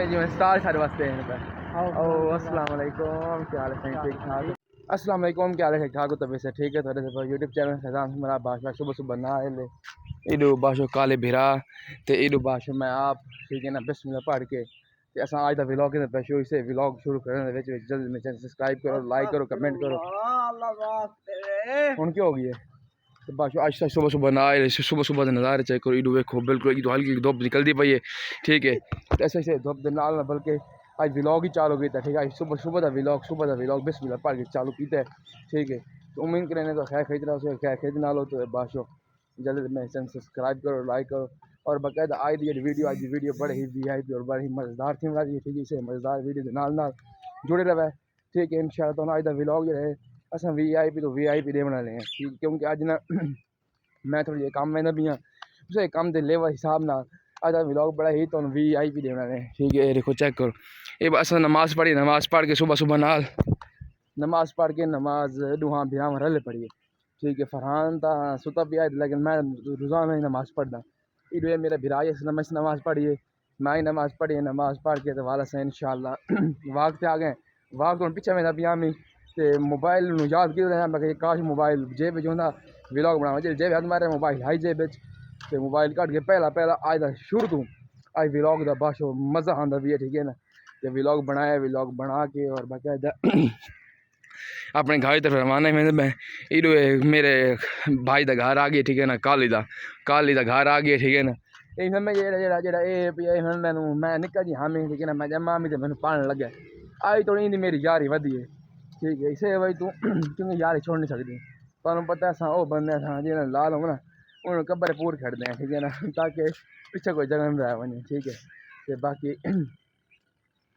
जिवें स्टार साढ़े वास्ते अस्सलाम वालेकुम, क्या हाल है? ठीक ठाक। अस्सलाम वालेकुम, क्या हाल है? ठीक ठाक हो? तबीयत से ठीक है? थोड़े से यूट्यूब चैनल फैजान मेरा बादशाह सुबह सुबह ना ले इडू बाशो काले भिरा ते इडू बाशो मैं आप ठीक है ना बिस्मिल्लाह पढ़ के ते असां आज दा व्लॉग इधर पेश हुई से व्लॉग शुरू करने दे विच जल्दी में चैनल सब्सक्राइब करो, लाइक करो, कमेंट करो। हुन क्या हो गई है? तो बाशो आज सुबह सुबह ना आए सुबह सुबह नज़ारे चेक करो। इडू देखो बिल्कुल इडू हल्की धुप निकलती पई है ठीक है। ऐसे ऐसे धुप दे नाल ना बल्कि आज व्लॉग ही चालू किया ठीक है। आज सुबह सुबह का व्लॉग बिस्मिल्लाह पढ़ के चालू किया है ठीक है। तो उम्मीद करें तो खैर खरीदना उसे खैर खरीदना लो तो बाशो जल्दी में चैनल सब्सक्राइब करो, लाइक करो और बाकायदा आज की वीडियो बड़े ही VIP और बड़ी ही मज़ेदार थी वाली ठीक है। इसे मज़ेदार वीडियो के नाल जुड़े रहे ठीक है इंशाल्लाह। तो आज का व्लॉग जो है अस VIP तो VIP दे बना लें ठीक क्योंकि अज ना मैं थोड़ी काम में भी हाँ उसे काम के लेवल हिसाब ना आज का व्लॉग बड़ा ही तो VIP दे बना लें ठीक है। देखो चेक करो ये अस नमाज़ पढ़ के सुबह सुबह नाल नमाज़ पढ़ के नमाज दुआ बिराम रल पढ़िए ठीक है। फरहान तो सुता भी आए लेकिन मैं रोज़ाना ही नमाज़ पढ़ना इधर मेरा भिराई नमाज़ पढ़िए मैं ही नमाज़ पढ़ी नमाज़ पढ़ के तो वाला से इंशाल्लाह वाक से आ गए वाक तो पिछे में भी आमी तो मोबाइल याद क्यों रहा मैं काश मोबाइल जेब जो व्लॉग बनावा जेब हथ मारे मोबाइल हाई जेब तो मोबाइल कट के पहला आज का शुरू तू आज व्लॉग का बाशो मज़ा आता भी है ठीक है ना। तो व्लॉग बना के और बाकायदा अपने घर तरफ रवाना है। मैं इडो मेरे भाई का घर आ गया ठीक है ना। काली का घर आ गया ठीक है ना। ये मैं मैं निका जी हामी ठीक है ना। मैं मामी तो मैंने पाने लगे आई तो इंदी मेरी यारी वधी है ठीक है। इसे भाई तू क्योंकि यारी छोड़ नहीं सकती तुम पता है वो बंदे जिन्हें लाल हो ना उन्होंने कब्बर पूर खड़ते हैं ठीक है ना ताकि पीछे कोई जगह नहीं रहा बने ठीक है। तो बाकी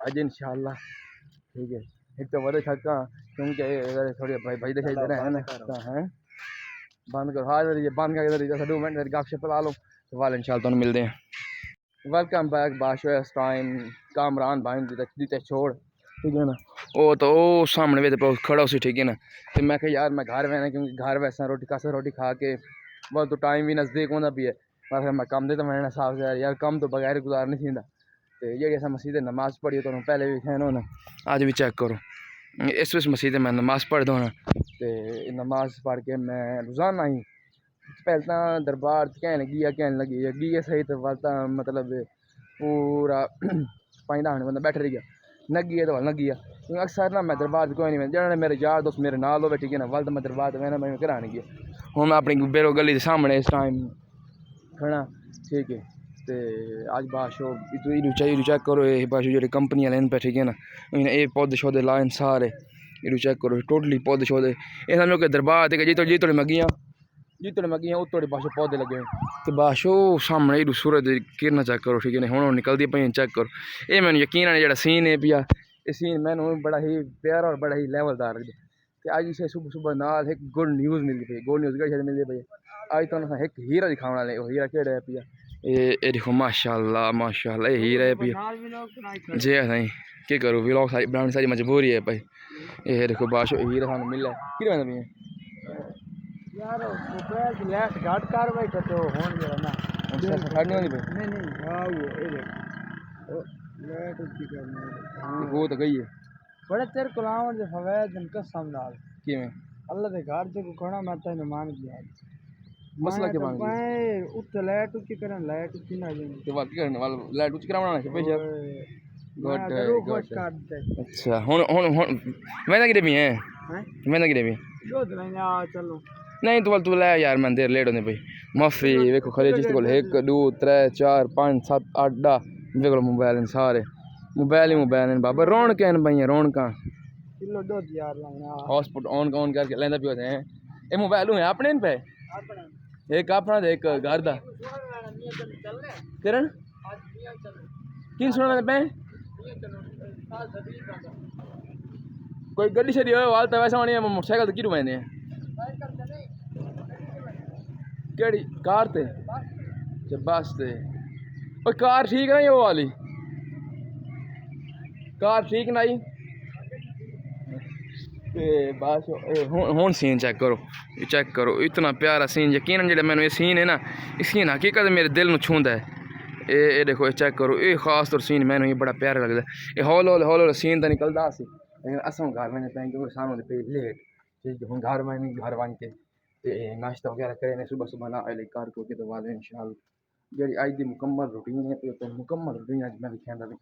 अज इंशाल्लाह ठीक है एक तो बड़े थका क्योंकि थोड़ी भाई दिखाई दे रहे हैं ना हैं बंद करो हाँ ये बंद करके 2 मिनट गपशप ला लो तो वाल इंशाल्लाह तुम मिलते हैं। वेलकम बैक बाशो इस टाइम कामरान भाई दीते छोड़ ठीक है ना वो तो सामने वे तो खड़ा उसी ठीक है ना। तो मैं कहा यार मैं घर वैना क्योंकि घर वैसा रोटी खा के बहुत तो टाइम भी नज़दीक होना भी है मैं कम दे तो मैं साफ यार कम तो बगैर गुजार नहीं थी तो ये अस मसीद नमाज़ पढ़ी तो पहले भी थे ना अज भी चेक करो इस मसीद मैं नमाज़ पढ़ता हूँ तो नमाज़ पढ़ के मैं रोज़ाना ही पहले तो दरबार कहने लगी है सही तो वालता मतलब पूरा 5-10 मिनट बंदा बैठे रह गया लगी है तो लगी है क्योंकि अक्सर ना मैं दरबार कोई नहीं जने मेरे यार दोस्त मेरे नाल हो ठीक है ना। वल मैं दरबार मैं घरा नहीं गया हूँ मैं अपनी बेरो गली के सामने इस टाइम खड़ा ठीक है। तो अज बाशो इडू चेक करो ये बाशो जो कंपनी वाले पे ठीक है ना ये पौधे शौधे लाइन सारे इडू चेक करो टोटली पौधे शौधे ये समझो कि दरबार थे जितने मगियाँ उतोड़े बाशो पौधे लगे तो बाशो सामने इडू सूरज किरण चेक करो ठीक है ना। हूँ निकलती पे चेक करो ये मैंने यकीन है जो सीन है पिया ये सीन मैंने बड़ा ही प्यारा और बड़ा ही लेवलदार लगता। तो अज इसे सुबह सुबह नाल एक गुड न्यूज़ मिलती पई गुड न्यूज़ कहीं मिलती पई अज तो एक हीरा दिखाने वाले हीरा केड़ा है पिया ये देखो माशाल्लाह ये हीरा है पिया जी साईं क्या करूँ व्लॉग बनाने सारी मजबूरी है भाई। ये देखो बाशो हीरा सानू मिला कि यार मोबाइल लैट घट कर भाई तो होन जरा ना छाड़नी होनी भाई नहीं हां वो ये देख लैट की करना वो तो गई है बड़े तेरे कुलावन दे फवैद दिन कसम नाल किवें अल्लाह दे घर ते को खड़ा मैं तने मान गया मसला के मान गया मैं उत्ते लैट की करन लैट की ना जी तो बात करने वाला लाइट कुछ करावना है बेशक गुड खुश कर दे अच्छा हुन मैं ना भी है मैं ना भी जो दिन आ चलो नहीं तू ले यार मैं देर लेट होने भाई माफी देखो खरे जिस को 1 2 3 4 5 7 8 10 देखो मोबाइल सारे मोबाइल ही बाबा रौनक हैं भाई रौनक किलो दूध यार लाना हॉटस्पॉट ऑन करके लेंदा पियो हैं ये मोबाइल है अपने पे एक अपना एक घर दा किरण किन सुना पे कोई गड्डी शडी हो वाल तो वैसा होनी है मोटरसाइकिल तो किरू मैंने केड़ी कार ते बस ते कार ठीक नहीं वो वाली कार ठीक नहीं बस हूँ सीन चेक करो इतना प्यारा सीन यकीन जो मैंने ये सीन है ना इस सीन हकीकत मेरे दिल में छूंदा है ये देखो ये चेक करो, ये खास तौर सीन मैंने बड़ा प्यारा लगता है। ये हौले सीन तो निकलता सी, लेकिन असों घर में पैं क्योंकि सानू पे लेट ठीक है। हम घर में घर बन के नाश्ता वगैरह करें सुबह सुबह ना आए कार को तो वाले इंशाल्लाह जी अज की मुकम्मल रूटीन है। तो मुकम्मल रूटीन अज मैं दिखाता भी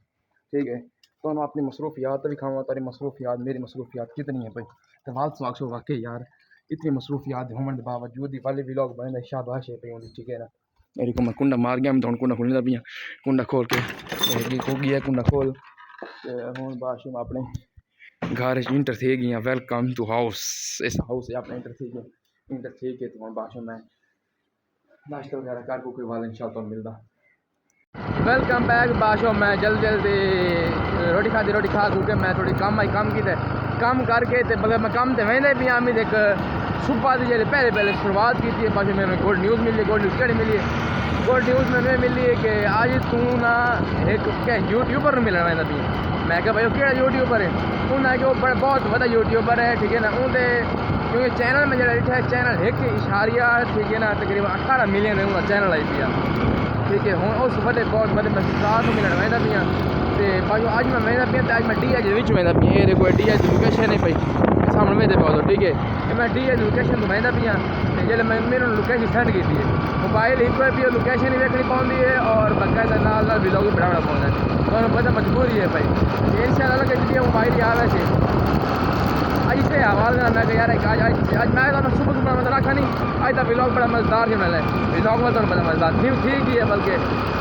ठीक है। तो अपनी मसरूफियात भी खावा, तारी मसरूफियात मेरी मसरूफियात कितनी है भाई, तो वाल सो वाकई यार इतनी मसरूफियात होने के बावजूद ही वाले व्लॉग बने शाबाश है पे ठीक है ना। मेरे को मैं कुंडा मार गया, मैं तो कुंडा खोलने लगी कुंडा खोल के हो गया कुंडा खोल हूँ बाशुम अपने घर इंटर थे गई। वेलकम टू हाउस, इस हाउस से अपने इंटर थी गए तो हम बाशुम मैं नाश्ता वगैरह कर कोई वाला इंशाल्लाह मिलता। वेलकम बैक बाशो, मैं जल्दी रोटी खाती, रोटी खा के मैं थोड़ी कम की कम करके बगैर मैं कम तो वहदे भी आमी एक सुबह की जो पहले शुरुआत की थी बाशो मैंने गुड न्यूज़ मिली। गुड न्यूज़ कड़ी मिली, गुड न्यूज़ मैंने मिली कि आज तू ना एक क्या यूट्यूबर मिलना वहदा भी। मैं क्या भाई क्या यूट्यूबर है, उन्हें कि वो बहुत बड़ा यूट्यूबर है ठीक है ना। उनके क्योंकि चैनल में जो है चैनल एक इशारिया ठीक है ना तकरीबन 18 मिलियन है उनका चैनल आई पिया ठीक है। हूँ उस बड़े बहुत बड़े मैं साथ मिलने वहदा पिया तो बाकी अज मैं वहदा पिया तो अज मैं डी एच वहदा पिया। ये देखो डी एच लोकेशन है भाई सामने मेरे पास ठीक है। मैं डी एच लोकेशन तो वहदा पिया जो मैं मेरे लोकेशन सेंड की है मोबाइल एक भी लोकेशन ही देखनी पौंदी है और बाकायदा नाल व्लॉग भी बनाना पौंदा है। तो पता मजबूरी है भाई इंशाल्लाह कि जी मोबाइल याद है अज से आवाज़ करना कि यार आज मैं सुबह सुबह मतलब रखा नहीं अज तक व्लॉग बड़ा मजेदार जो मिला है। व्लॉग में तो बड़ा मजेदार ठीक ही है बल्कि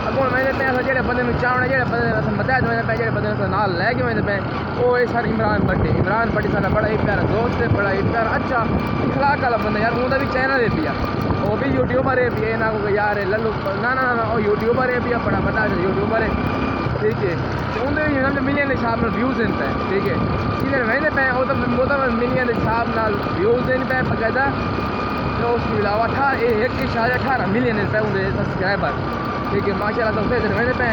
अगों मैंने पे जो बंदे में चावना जो बंदे बताया मैंने पे जो बंदे नाल लैके मैंने पे वो सर इमरान भट्टी सारा बड़ा ही प्यारा दोस्त है, बड़ा ही प्यारा अच्छा अखलाक वाला बंदा यार। उनका भी चैनल है पिया वो भी यूट्यूबर है भी ना को यार लल्लू ना वो यूट्यूबर है पिया बड़ा बड़ा यूट्यूबर है ठीक है। तो उन्हें मिलियन के हिसाब में व्यूज़ इन पे ठीक है। इधर वहदे पे वो तो मिलियन के हिसाब न व्यूज़ इन पे बाकायदा। तो उसके अलावा 1.18 मिलियन पे उनके सब्सक्राइबर ठीक है माशाल्लाह। तो फिर वहदे पे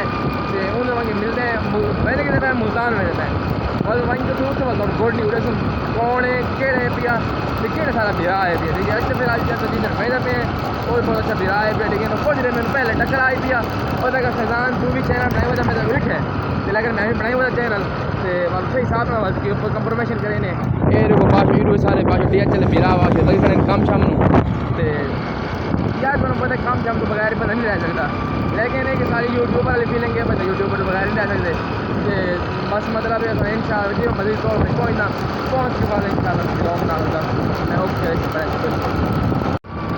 उन्हें वहीं मिलते हैं वहदे कितने पे मुल्तान वहदे पे बस वहीं तो उसके बाद गुड न्यूज़ कौन है केड़े पिया कि सारा बिरा है पिया ठीक है। अच्छा फिर आज जिधर वहदे पे और बहुत अच्छा बिरा है पिया ठीक है। तो कुछ दिन मैंने पहले टक्कर आई पिया और देखा फैजान तू भी चैनल बनाई हुआ मेरा विट है लेकिन मैं भी बनाई हुआ चैनल तो सही हिसाब के ऊपर कंप्रोमेशन करें ये देखो बाशो यूट्यूब सारे बाशो डी एच एल बिरा बाशो लगी खड़े कम शाम तो यार तुम पता कम शाम तो बगैर बंदा नहीं रह सकता। लेकिन ये कि सारी यूट्यूबर वाली फीलिंग है बंदा यूट्यूबर तो बगैर नहीं रह सकते बस मतलब है इंशाल्लाह जी मजीद तौर पर कोई ना पहुँच के बाद इंशाल्लाह ब्लॉग ना होगा मैं ओके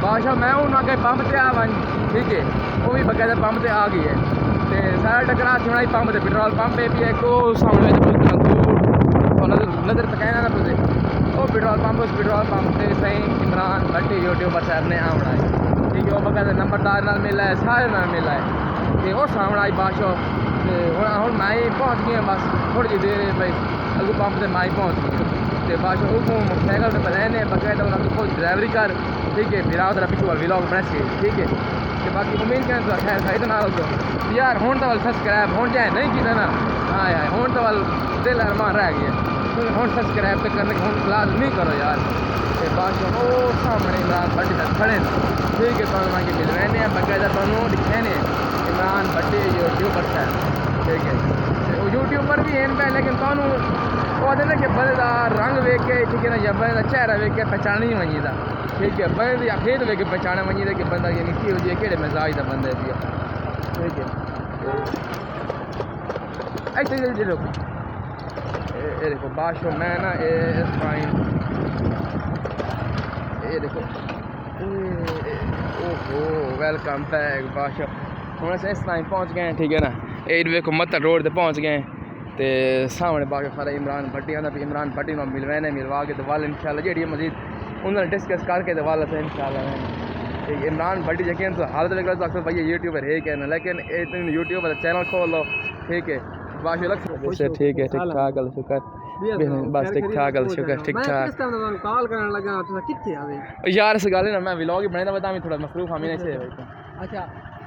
बादशाह मैं हूँ आगे पंप से आ वन ठीक है। वो भी बकायदा पंप से आ गई है तो सारा टकरा थोड़ा पंप से पेट्रोल पंप है भी एक सामने नजर तक ना तुझे वो पेट्रोल पंप से सही इमरान भट्टी यूट्यूबर साहब ने आना है ठीक है। वो बकायदा नंबरदार नाल मिला है सारे नाल मिला है तो वो सामने आई बादशाह हूँ मैं ही पहुँच गई बस थोड़ी जी देर है भाई अगू पंप से मैं ही पहुँच गई तो बादशाह वो मोटरसाइकिल पर बने बकायदा उन्होंने खुद ड्राइवरी कर ठीक है। फिर आओ पिछू व्लॉग बना सके ठीक है। तो बाकी उम्मीद करें तो खैर सही तो ना हो यार हूँ तो वाल सब्सक्राइब हो जाए नहीं किया ना हाँ यार हूँ तो वाल दिल अरमान रह गया तो हूँ सब्सक्राइब तो करने हूँ लाजमी करो यार। तो बादशाह वो सामने इमरान भट्टी तक खड़े ठीक है। तो वहाँ मिल रहे हैं बाकायदा तुम्हें दिखे ने इमरान भट्टी यूट्यूबर साहब ठीक है। तो यूट्यूबर भी हैं पे लेकिन तुम्हें वो ना कि बंदे का रंग वेख के ठीक है ना या बंदे का चेहरा वेख के पहचान ही वही था ठीक है। बंदे की अखेत वेख के पहचाने वही था कि बंदा यानी की हो जाए कि मिजाज का बंदे भी ठीक है। ऐसे ये देखो बादशाह मैं ना ये फाइन ये देखो ओहो वेलकम बैक बादशाह हूँ अस इस टाइम पहुँच गए ठीक है ना। ये देखो मत्ता रोड पर पहुँच गए तो सामने बाकी सारा इमरान भट्टी आना इमरान भट्टी ना मिलवाने मिलवा के तो वाल इंशाल्लाह जी मजीद उन्होंने डिस्कस करके तो वाल इंशाल्लाह ठीक। इमरान भट्टी यकीन तो हालत लग रहा है भाई यूट्यूबर है क्या ना लेकिन यूट्यूबर चैनल खोल लो ठीक है। बाकी लग ठीक है ठीक ठाक गल शुक्र बस ठीक ठाक गल शुक्र ठीक ठाक कॉल करने लगा तो कितने आ गए यार इस गल ना मैं व्लॉग ही बनाया बता मैं थोड़ा मसरूफ हमें से अच्छा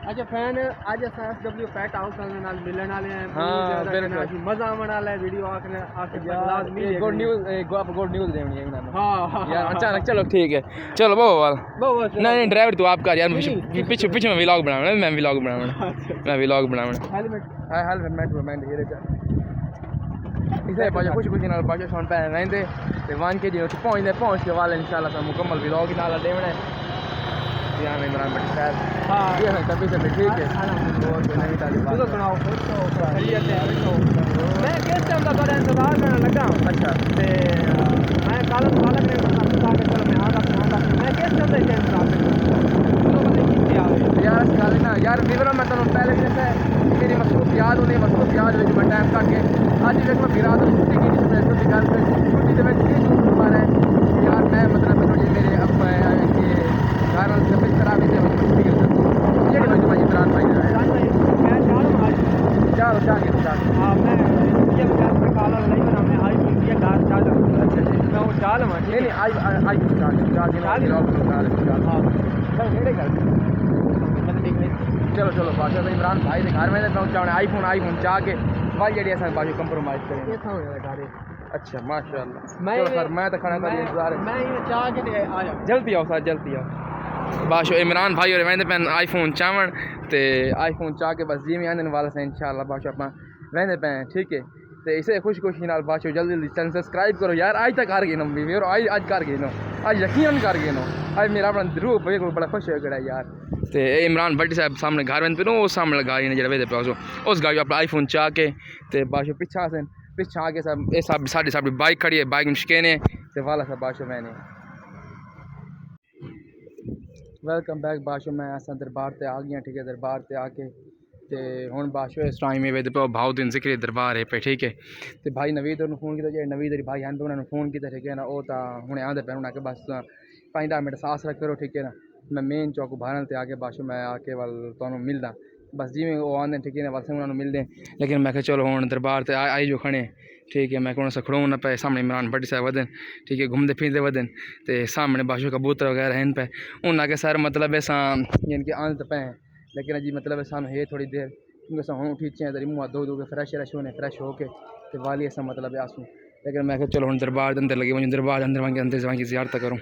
अच्छा फैन आज एसडब्ल्यू पैट हाउस नाल मिलन वाले हैं हाँ, बिल्कुल। मजा आने वाला है वीडियो आके आके लाजमी गुड न्यूज़ देनी है इन्होंने हाँ यार अचानक। चलो ठीक है, चलो वो वाल बहुत नहीं ड्राइवर तू आप कर यार, नहीं, पीछे पीछे मैं व्लॉग बनाना, मैं व्लॉग बनाना, मैं व्लॉग बनाना। हेलमेट हेलमेट ये इसे बाजा कुछ नाल बाजा सोन पे रहंदे ते वन के जो पहुंच के वाले इंशाल्लाह सा मुकम्मल व्लॉग नाल देवना है यहाँ में इमरान भट्टी साहब। हाँ ये है तभी से ठीक है और कोई नई तारीफ तू तो सुनाओ खैरियत है मैं किस टाइम का बड़ा इंतजार करने लगा हूं। अच्छा ते मैं कल मालक ने कहा कि चलो मैं आधा फोन का मैं किस टाइम से इंतजार कर रहा हूं तो पता नहीं क्या हो यार गल ना यार विवरण मैं तुम पहले भी दसा मेरी मसरूफ याद होनी मसरूफ याद में मैं टाइम काट के आज देख मैं फिरा तो छुट्टी की जिसमें छुट्टी गल पे छुट्टी तो मैं ये झूठ मारा है यार मैं मतलब मुझे मेरे अब ये घर वाले तबीयत खराब है मैं छुट्टी कर सकता ये मैं तुम्हारी इमरान भाई है मैं चार आज चलो जाके हां मैं ये मैं काला नहीं बना मैं आई फोन दिया कार चार्ज मैं वो चाल मार नहीं आई हां चल नेड़े कर चलो चलो बादशाह तो इमरान भाई के घर में पहुंचाने आईफोन चाह के भाई जड़ी असां बाजू कंप्रोमाइज करें ये था हो गाड़ी अच्छा माशाल्लाह मैं चलो सर मैं तो खाना का इंतजार है मैं ये चाह के आया जल्दी आओ सर जल्दी आओ बादशाह इमरान भाई और वेंदे पैन आईफोन चावण ते आईफोन चाह के बस जी में आने वाला से इंशाल्लाह बादशाह अपना वेंदे पैन ठीक है ते इसे खुशी नाल बादशाह जल्दी चैनल सब्सक्राइब करो यार आज तक कर गए नो भी और आज कर गए नो आज यकीन कर गए नो आज मेरा अपना रूह बिल्कुल बड़ा खुश हो गया यार ते इमरान भट्टी साहब सामने घर वेंदे पे वो सामने गाड़ी ने जेड़ा वेदे पे उस गाड़ी अपना आईफोन चाह के ते बादशाह पिछा आके सब ये सब साडी बाइक खड़ी है बाइक मुश्किल है ते वाला सब बादशाह मैंने वेलकम बैक बादशाह मैं असा दरबार ते आ गया ठीक है दरबार ते आके ते हुण बादशाह इस टाइम में पे भाउद्दीन ज़िक्री दरबार है पे ठीक है ते भाई नवीद उन्होंने फ़ोन किया जे नवीद भाई हैं उन्होंने फ़ोन किया ठीक है ना वो तो हुणे आंदे पे उन्हें बस 5-10 मिनट सास रख करो ठीक है ना मैं मेन चौक भारन ते आके बादशाह मैं आके वाल तुहानू मिलदा बस जिमें वो आंदे ठीक है ना बस उन्होंने मिलदे लेकिन मैं चलो हुण दरबार ते आई जो खड़े ठीक है मैं कौन सा खड़ो ना पे सामने इमरान भट्टी साहब वदन ठीक है घूमते फिरते वदन ते सामने बादशाह कबूतर वगैरह हैं पे उन आगे सर मतलब ऐसा यानी कि आंद पे हैं लेकिन अजी मतलब सानू है थोड़ी देर क्योंकि अस हूँ उठी चे तरी मुँह धो के फ्रैश होने फ्रैश होके तो वाली ऐसा मतलब आसूँ लेकिन मैं चलो हम दरबार के अंदर लगे मुझे दरबार अंदर वहाँ अंदर वहाँ की ज़ियारत करूँ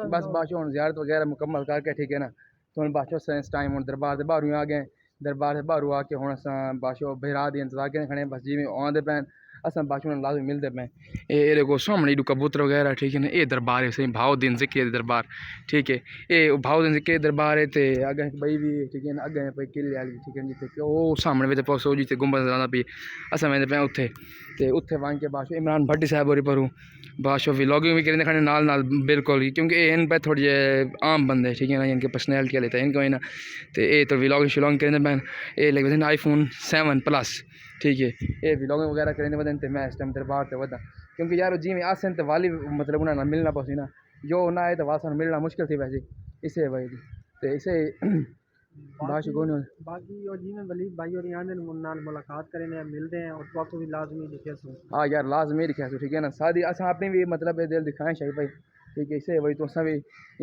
बस बादशाह हम ज़ियारत वगैरह मुकम्मल करके ठीक है ना तो हम बादशाह इस टाइम हम दरबार से बाहरों आ गए दरबार से बाहरों आके हम अस बादशाह बेरा दी इंतजार के खड़े बस जिमें आते पैन अस बादशाह लाजमी मिलते पे ये देखो सामने कबूतर वगैरह ठीक है ना ये दरबार है सही भाउद्दीन ज़िक्री दरबार ठीक है ये भाउद्दीन ज़िक्री दरबार है तो अगें बई भी ठीक है ना अगें पे किले वाली ठीक है जिते वो सामने वे पौसो जिते गुंबद नजर पी अस वेंदे पे उत्थे ते उत्थे वन के बादशाह इमरान भट्टी साहब होरी पर बादशाह व्लॉगिंग भी करेंगे खाने नाल बिल्कुल ही क्योंकि इन पे थोड़े आम बंदे ठीक है ना इनके पर्सनैलिटी लेते हैं इनको ना तो ये तो व्लॉगिंग शिलॉगिंग करेंगे पैन ये लगे आईफोन 7 प्लस ठीक है ये व्लॉगिंग वगैरह करेंगे वदन तो मैं इस टाइम दरबार से वदा क्योंकि यार जी में आसन तो वाली मतलब उन्हें मिलना पसी ना जो ना है तो वासन मिलना मुश्किल थी वैसे इसे भाई तो इसे बाकी और जी में वलीद भाई और यहाँ नाल मुलाकात करें मिलते हैं और तो आपको भी लाजमी दिखे सो हाँ यार लाजमी दिखा ठीक है ना सादी असा अपनी भी मतलब दिल दिखाएं शाही भाई ठीक है इसे वही तो असा भी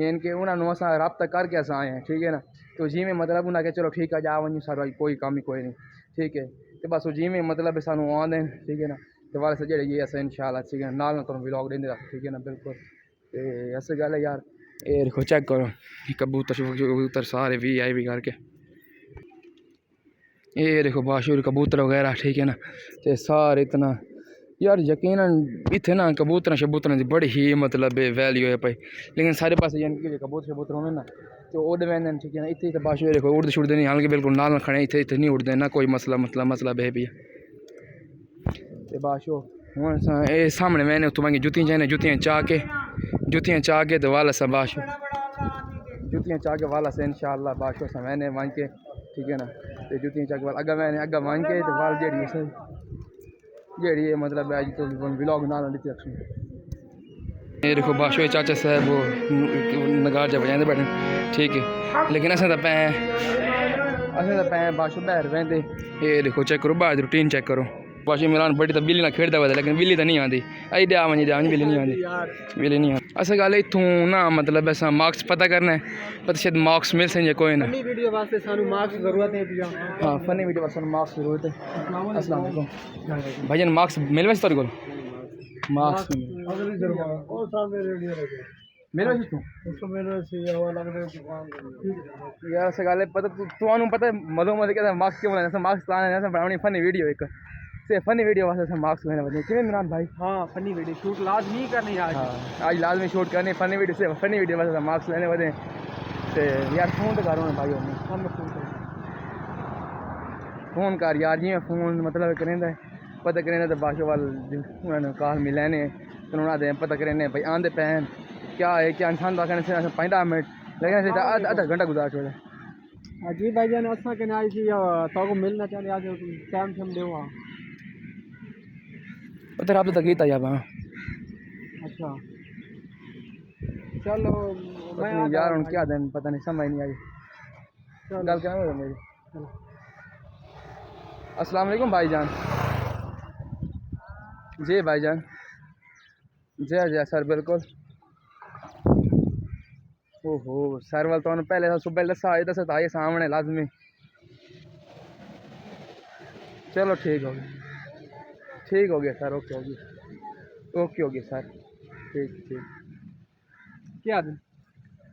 इनके उन्होंने असा रब्ता करके अस आए हैं ठीक है ना तो जी में मतलब उन्हें के चलो ठीक है जा वन सारा कोई काम ही कोई नहीं ठीक है तो बस जी में मतलब सानू आते ठीक है ना तो वाले से जेड़े ये अस इंशाल्लाह ठीक है नाल तुम व्लॉग देंगे ठीक है ना बिल्कुल तो ऐसी गल है यार ये देखो चेक करो कबूतर सारे भी आई भी करके ये देखो बादशाह कबूतर वगैरह ठीक है ना तो सारे इतना यार यकीनन इतने ना कबूतर शबूतर की बड़ी ही मतलब वैल्यू है भाई लेकिन सारे पास यानी कि कबूतर शबूतर होने ना तो उड़ वेंदे ठीक है ना इतने तो बादशाह देखो उड़ते छुड़ते नहीं हालांकि बिल्कुल नाल खड़े इतने नहीं उड़ते ना कोई मसला बे भी तो बादशाह हूँ ये सामने मैंने उत्तों मंगी जुतियाँ चाह के तो वाला सा बादशाह जुतियाँ चाह के वाला से इंशाल्लाह बादशाह से मैंने वन के ठीक है ना तो जुतियाँ चाह के वाल अगर मैंने अगर वन के तो वाल जेड़ी मतलब आज तो व्लॉग ना ली रखूँ ये देखो बादशाह चाचा साहब वो नगार जब बजाते बैठे ठीक है लेकिन असें तो असें तो पैं बाशो बाहर वहदे ये देखो चेक करो बाहर रूटीन चेक करो बाशी इमरान बड़ी तो बिल्ली ना खेड़दा हुआ लेकिन बिल्ली तो नहीं आती आई दे वञी बिल्ली नहीं आती बिल्ली नहीं आती अस गल इत्थों ना मतलब अस मार्क्स पता करना है पता शायद मार्क्स मिल सकें कोई ना फनी वीडियो वास्ते सानू मार्क्स जरूरत है पिया हाँ फनी वीडियो वास्ते मार्क्स जरूरत है अस्सलाम वालेकुम भाईजान मार्क्स मिल वैसे तेरे को मार्क्स और सामने रेडियो लगे मिल वैसे तू उसको मेरे से हवा लग रहा है यार से गल पता तुहानू पता है मधो मधे कहता मार्क्स क्यों बनाने मार्क्स लाने बनानी फनी वीडियो एक से फनी वीडियो वास्ते मार्क्स लेने बने किवें इमरान भाई हाँ फनी वीडियो शूट लाजमी करनी आज हाँ आज लाजमी शूट करनी फनी वीडियो से फनी वीडियो वास्ते मार्क्स लेने बने ते यार फोन तो करो ना भाई हम फोन कर फोन कर यार जी मैं फोन मतलब करेंदा पता करेंदा तो बाशो वाल उन्होंने कॉल मिलाने तो उन्होंने दे पता करेंगे भाई आंदे पैन क्या है क्या इंसान का करने से 15 मिनट लेकिन आधा घंटा गुजार छोड़े जी भाईजान असा के ना जी तो को मिलना चाहते आज टाइम से हम देवा उधर आप तो गीता यार अच्छा चलो मैं यार उन क्या दिन पता नहीं समझ नहीं आई गल क्या हो मेरी अस्सलाम वालेकुम भाईजान जी भाईजान जय जय सर बिल्कुल ओहो सर वाल तो पहले सुबह दसा आए दस आए सामने लाजमी चलो ठीक हो गया सर ओके हो गया सर ठीक क्या दिन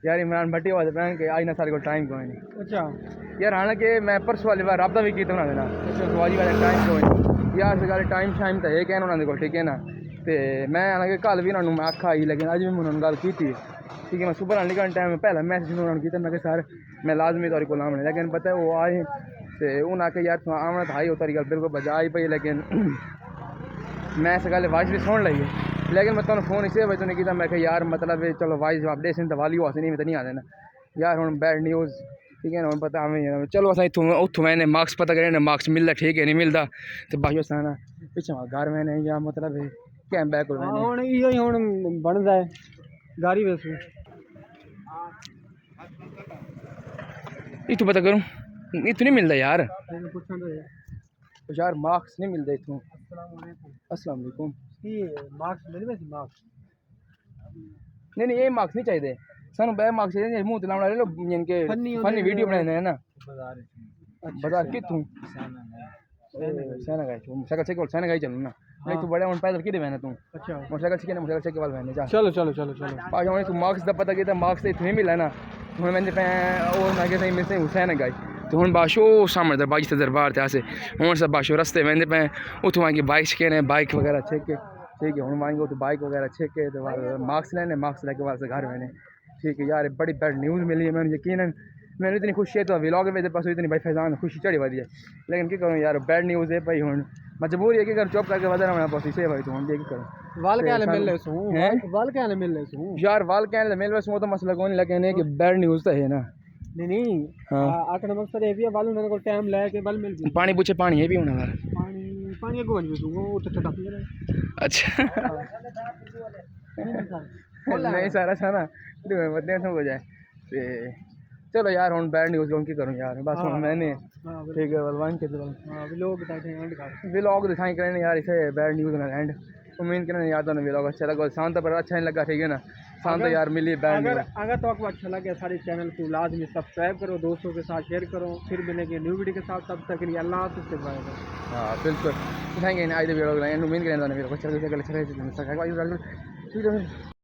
यार इमरान भट्टी वाले पहन के आज ना सारे को टाइम कोई नहीं अच्छा यार हालांकि मैं परसों वाली बार रबता भी किया देना सवाली वाले टाइम कोई नहीं यार से टाइम शाइम तो है कहना उन्होंने को ठीक है ना तो मैं हालांकि कल भी उन्होंने आखा ही लेकिन अज भी मैं उन्होंने गल की ठीक है मैं सुबह निकलने टाइम पहला मैसेज उन्होंने किया मैं सर मैं लाजमी तौर को आने लेकिन पता है वो आए तो उन्हें आके यार आना था ही तारी गल बिल्कुल बजा ही पई लेकिन मैं इस गल वाइस भी सुन ली लेकिन मैं तुम्हें फोन इसे वजह नहीं किया मैं यार मतलब चलो वाइस जवाब दे सन वाली हुआ नहीं मैं तो नहीं आ देना यार हूँ बैड न्यूज़ ठीक है ना हम पता हमें चलो अस उतों मैंने मार्क्स पता करें मार्क्स मिलता ठीक है नहीं मिलता तो बाकी साना पिछा घर मैंने या मतलब कैम बैक बनता है गाड़ी वैसे इतों पता करूँ इतों नहीं मिलता यार पूछा यार मार्क्स नहीं मिलते इतों अस्सलाम वालेकुम मार्क्स मिल वैसे मार्क्स नहीं ये मार्क्स नहीं चाहिए सानू बै मार्क्स चाहिए मुँह ते लाने ले लो इनके फनी वीडियो बनाने हैं ना बाजार कितों सैना गए साइकिल चेक वाल सैना गए चलो ना नहीं तू बड़े उन पैदल किदे बहना तू अच्छा मोटरसाइकिल चेक वाल बहने चलो चलो चलो चलो आज हमने तू मार्क्स दा पता किया मार्क्स तो इतने मिला ना हुन मैंने पे ओ ना के सही मिलते हुसैन गए तो हुन बाशो सामने दरबार से दरबार थे आसे हुन सब बाशो रास्ते वेंदे पे उतो आगे बाइक के बाइक वगैरह चेक के ठीक है हुन मांगे तो बाइक वगैरह चेक के तो मार्क्स लेने मार्क्स लेके वाल से घर वेने ठीक है यार बड़ी बैड न्यूज़ मिली है मैंने यकीनन मैंने इतनी खुशी है तो व्लॉग में पास इतनी भाई फैजान खुशी चढ़ी वाली है लेकिन क्या करूँ यार बैड न्यूज़ है भाई हूँ मजबूरी है कि अगर चुप करके वजह होना पास इसे भाई तो हम देख करूँ वाल क्या मिल रहे सू वाल क्या मिल रहे सू यार वाल क्या मिल रहे सू तो मसला कौन लेकिन है कि बैड न्यूज़ तो है ना नहीं आखिर मकसद ये भी है वाल उन्होंने को टाइम लेके बल मिल गई पानी पूछे पानी है भी होना पानी पानी को बन भी वो तो टप ले अच्छा नहीं सारा सारा बदले हो जाए चलो यार हूँ बैड न्यूज़ की करूँ यार बस हूँ मैंने ठीक है बलवान के व्लॉग दिखाई करें यार इसे बैड न्यूज़ ना एंड उम्मीद करें यार तो व्लॉग अच्छा लगा शांत पर अच्छा नहीं लगा ठीक है ना शांत यार मिली बैड अगर तो आपको अच्छा लगे सारे चैनल को लाजमी सब्सक्राइब करो दोस्तों के साथ शेयर करो फिर मिलेंगे न्यू वीडियो के साथ तब तक के लिए अल्लाह हाफ़िज़ से बाय हाँ बिल्कुल थैंक यू आज व्लॉग उम्मीद करें अच्छा